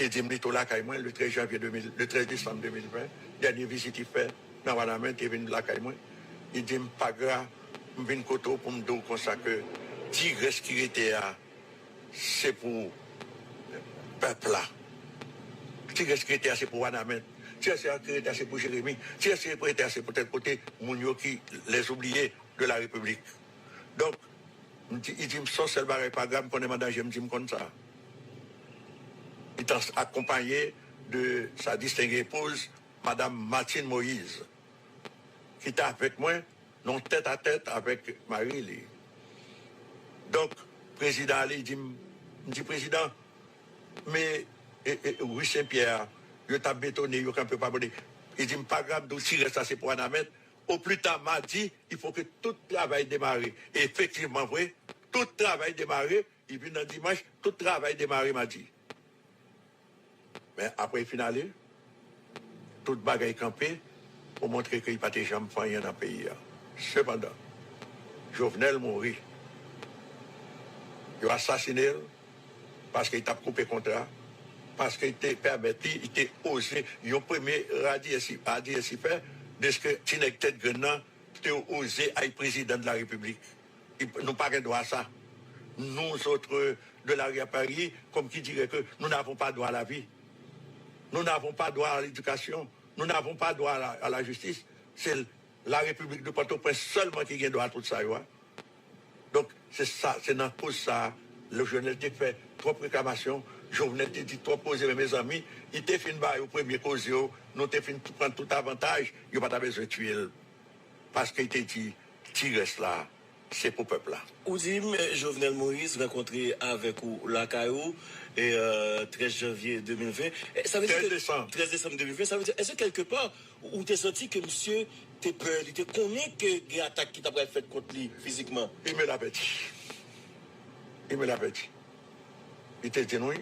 était dit le 13 janvier 2000, le 13 décembre 2020, dernière visite il fait dans Madame, il est venu là il dit pas grave, je viens koto pour me dire comme ça que Tigres qui était là, c'est pour le peuple là. Tigres qui était là, c'est pour Wanamen. Tigres qui était là, c'est pour Jérémy. Tigres qui était là, c'est pour tel côté Mounio qui les oubliés de la République. Donc, il dit, son seul barré pas grave, qu'on est mandat, je me dis comme ça. Il est accompagné de sa distinguée épouse, Madame Martine Moïse, qui était avec moi, non tête à tête avec Marie. Donc, président Ali dit, président, mais Rue Saint-Pierre, il t'a bétonné, il ne peut pas bonner. Il dit, pas grave, d'où tirer ça, c'est pour un amène. Au plus tard, mardi, il faut que tout travail démarre. Et effectivement, vrai, tout travail démarre. Il vient dans dimanche, tout travail démarre mardi. Mais après, finale, tout bagaille campé pour montrer qu'il n'y a pas de jambes dans le pays. Cependant, Jovenel mourit. Il a assassiné parce qu'il a coupé contrat, parce qu'il était permis, il était osé. Il a premier radié si fait de ce que Tinek Tête Grenant était osé être président de la République. Nous n'avons pas le droit à ça. Nous autres de l'arrière Paris, comme qui dirait que nous n'avons pas droit à la vie. Nous n'avons pas droit à l'éducation. Nous n'avons pas droit à la justice. C'est la République de Port-au-Prince seulement qui a droit à tout ça. Donc, c'est ça, c'est dans tout ça. Le journal a fait trop de réclamations. Jovenel a dit trop poser mes amis. Il était fin au premier cause. Nous avons fin prendre tout avantage. Il n'y a pas besoin de tuer. Parce qu'il était dit, Tigres là, c'est pour le peuple là. Oudim, Jovenel Moïse rencontré avec ou Lakaou et 13 janvier 2020. Ça veut dire 13 décembre 2020, ça veut dire, est-ce que quelque part, où tu as senti que monsieur t'es peur, il te connaît que il y a attaque qui t'a fait contre lui physiquement? Il me l'avait dit. Il me l'avait dit. Il t'a dit non.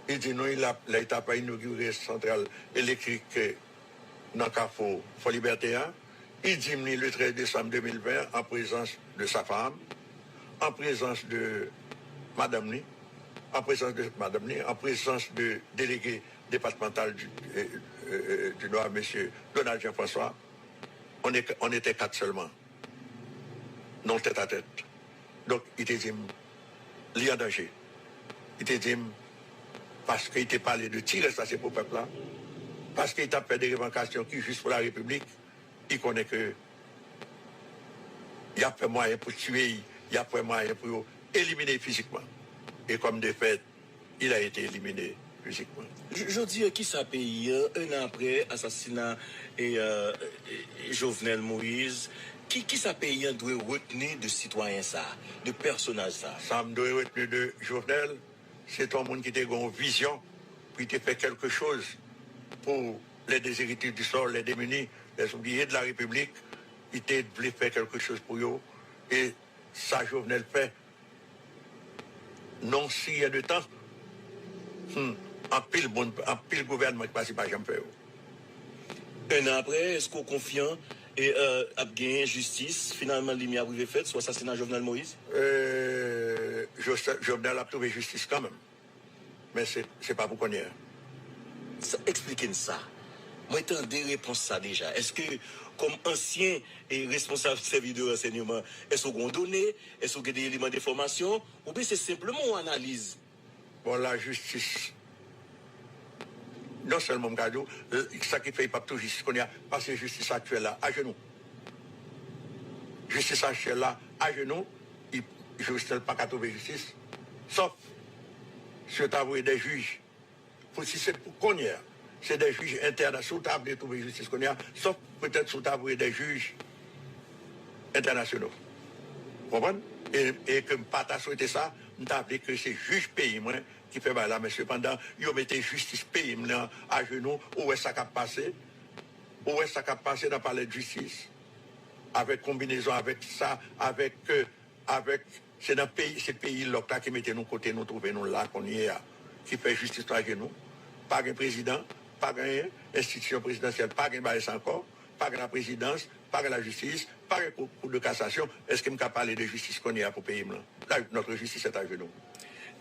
Il dit non, l'État n'a pas inauguré centrale électrique dans le Carrefour Liberté 1. Il dit le 13 décembre 2020 en présence de sa femme, en présence de Madame Ni, en présence de délégué départemental du Nord, M. Donald Jean-François. On était 4 seulement, non tête à tête. Donc, il te dit, il est en danger. Il te dit, parce qu'il t'a parlé de tirer ça, c'est pour le peuple là, parce qu'il t'a fait des revendications qui juste pour la République, il connaît que il y a fait moyen pour tuer, il y a fait moyen pour éliminer physiquement. Et comme de fait, il a été éliminé physiquement. Je dis qui ça paye un an après assassinat et Jovenel Moïse, qui ça paye doit retenir de citoyen ça, de personnage ça? Ça me doit retenir de Jovenel, c'est un monde qui a une vision, puis qui fait quelque chose pour les déshérités du sol, les démunis, les oubliés de la République. Il voulait faire quelque chose pour eux. Et ça, Jovenel fait. Non, s'il y a de temps, en pile gouvernement qui passe par jamais fait. Un an après, est-ce qu'on est confiant et a gagné justice, finalement, l'IMI a arrivé fait, soit assassinat Jovenel Moïse? Jovenel a trouvé justice quand même. Mais c'est pas pour qu'on y ait. Expliquez-nous ça. Moi, j'ai des réponses ça déjà. Est-ce que, comme ancien et responsable service de renseignement, est-ce qu'on a donné, est-ce qu'on a des éléments d'information, ou bien c'est simplement une analyse? Bon, la justice, non seulement Mgado, ça qui fait pas tout justice qu'on a, parce que la justice actuelle là, à genoux. Justice actuelle là, à genoux, il ne pas qu'à trouver justice, sauf si tu as des juges. Si c'est pour qu'on y ait. C'est des juges internationaux, tu as trouver justice qu'on y a, sauf peut-être si tu as des juges internationaux. Vous comprenez? Et que pas ta souhaité ça, nous avons que c'est juge pays moi qui fait là, mais cependant, ils ont mis justice pays à genoux, où est-ce ça qui a passé? Où est-ce ça qui a passé dans le palais de justice? Avec combinaison, avec ça, avec c'est dans pays, ces pays-là qui mettent nous côté, nous trouvons nous là, qu'on y est, qui fait justice à genoux. Pas un président, pas une institution présidentielle, pas un bail encore, pas la présidence, pas la justice, pas un cours de cassation. Est-ce que je peux parler de justice qu'on y a pour pays là? Notre justice est à genoux.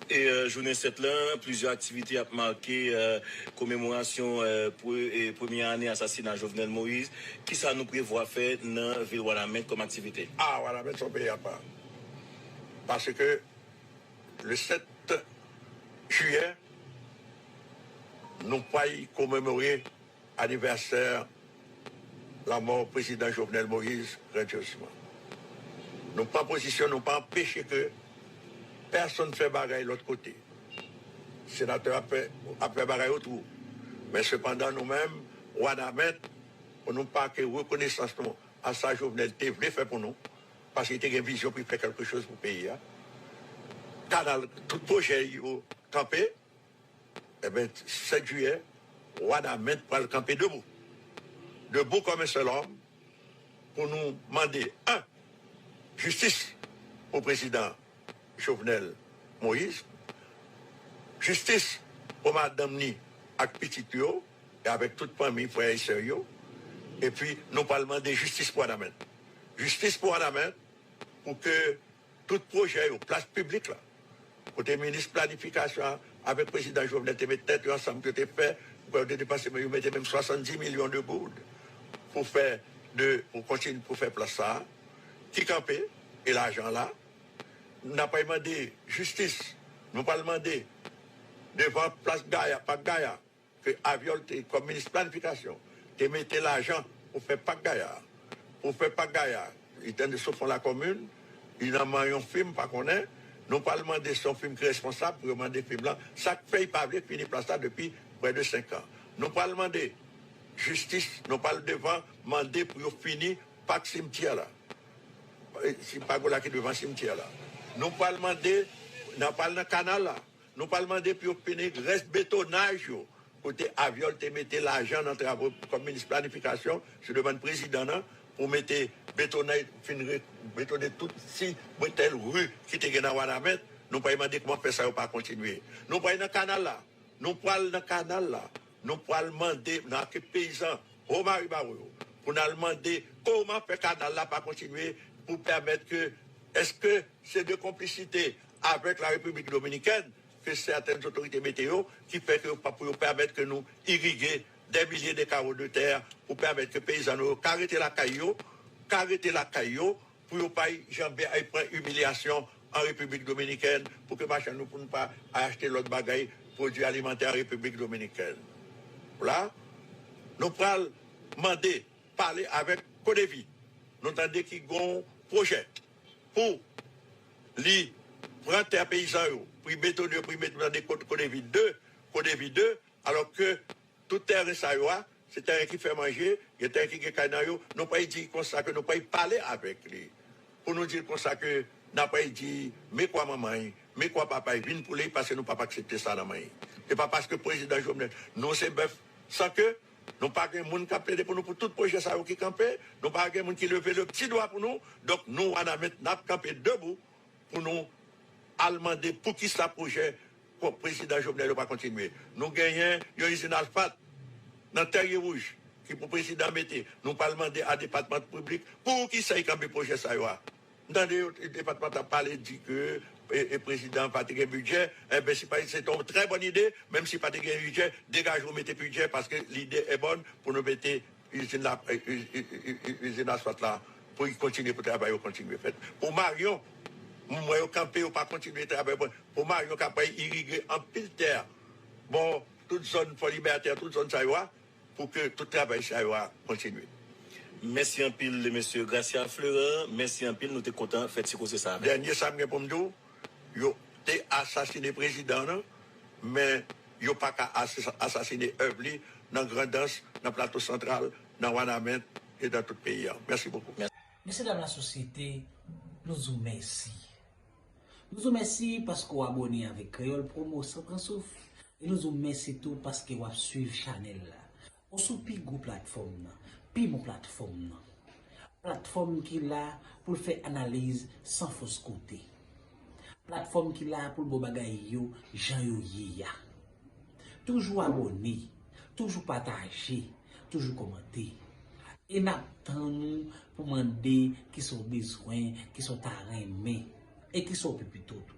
Et journée 7 là, plusieurs activités ont marqué commémoration pour première année assassinat Jovenel Moïse. Qui ça nous prévoit faire dans la ville Ouadamène comme activité? Ah, Ouadamène, son pays à part. Parce que le 7 juillet, nous pas commémorer l'anniversaire de la mort du président Jovenel Moïse religieusement. Nous pas position, nous pas empêcher que personne ne fait bagaille de l'autre côté. Le sénateur a fait bagaille autour. Mais cependant, nous-mêmes, Ouadamène, pour nous pas que reconnaissance à ça, Jovenel T voulait faire pour nous, parce qu'il était une vision pour faire quelque chose pour le pays. Canal, tout projet campé, eh bien, 7 juillet, Ouadamène pour le camper debout. Debout comme un seul homme, pour nous demander, justice au président Jovenel Moïse, justice pour Madame Ni avec Petit Yo, et avec toute famille, frères et sœurs, et puis nous parlons de justice pour Ouadamène. Justice pour Ouadamène, pour que tout projet, place publique, là, pour les ministres de planification, avec le président Jovenel, te mettre tête ensemble, que tu fait, pour dépasser, vous mettez même 70 millions de boudes pour continuer, pour faire place ça, qui campait, et l'argent là, nous n'avons pas demandé justice, nous n'avons pas demandé devant place Gaïa, pas Gaïa, que Aviol, comme ministre de planification, tu mettais l'argent pour faire pas Gaïa. Pour faire pas Gaïa, il était de fond la commune, il a mis un film, pas qu'on est, nous pas demandé son film qui est responsable pour demander le film là, ça fait pas fini place là depuis près de 5 ans. Nous pas demandé justice, nous pas devant demander pour finir pas le cimetière là. Si pas là qui devant le cimetière là. Nous pas demandé, nous pas dans le canal là. Nous pas demandé pour finir reste bétonnage côté Aviol te mettre l'argent dans travaux comme ministre de planification, je demande président pour mettre bétonner toutes si telle rue qui te gagne à Ouadamène, nous pas demander comment faire ça ou pas continuer. Nous pas dans le canal là. Nous pas dans le canal là. Nous pas demander dans les paysans au Maribaro pour nous demander comment faire canal là pas continuer pour permettre que est-ce que c'est de complicité avec la République dominicaine que certaines autorités météo qui fait que pour permettre que nous irriguer des milliers de carreaux de terre pour permettre que les paysans nous arrêter la caillou pour ne pas jamais prendre humiliation en République dominicaine pour que machin nous ne pas acheter l'autre bagaille produits alimentaires en République dominicaine. Voilà. Nous allons demander, parler avec Codevi. Nous entendons qu'il y a un projet pour lui prendre terre paysan, pour bétonner, pour mettre dans des Codevi 2, alors que toute terre ça c'est un qui fait manger, il y a un qui gagne canaille, nous pas dit comme ça que nous pas parler avec lui. Pour nous dire comme ça que n'a pas dit mais quoi maman, mais quoi papa, il vient pour lui parce que nous pas accepter ça dans main. Et pas parce que le président Jovenel nous c'est bœuf sans que nous pas de monde qui plaide pour nous pour tout projet ça qui camper, nous pas de monde qui lever le petit doigt pour nous. Donc nous on a maintenant camper debout pour nous demander pour qui ça projet pour le président Jovenel ne pas continuer. Nous gagnons une usine Alphat dans Terre Rouge qui pour le président mettait. Nous pas demander à département public pour qui ça camper projet ça dans le département a parlé dit que le président pas de budget, c'est une très bonne idée, même si pas de budget, dégagez vous mettez budget parce que l'idée est bonne pour nous mettre usine asphalte là pour continuer pour travailler continuer fait. Pour Marion moi au camper ou pas continuer travailler pour Marion capable irriguer en pile terre. Bon, toute zone pour libertaire, toute zone ça pour que tout travail ça continue. Merci un pile, monsieur Gracia Fleurin. Merci un pile, nous sommes contents de faire ce ça. Dernier samedi pour nous, yo t'es assassiné président, mais yo pas qu'à assassiner Euvli dans Grandance, dans le plateau central, dans Ouadamène et dans tout le pays. Merci beaucoup. Merci dans la société, nous vous remercions. Nous vous remercions parce que vous abonnez avec Créole Promo sans prendre souffle. Et nous vous remercions tout parce que vous suivez la chaîne. On soupit une plateforme. Puis mon plateforme qui là pour faire analyse sans fausse côté, plateforme qui là pour bagay yo Jean yo ya. Toujours abonné, toujours partager, toujours commenter. Et n'attend nous pour demander qui sont besoin, qui sont arrêtés et qui sont plutôt tout.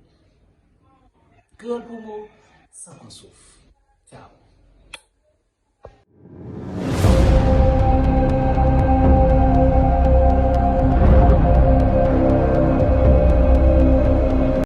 Créole pour moi, sans qu'on souffre. Ciao.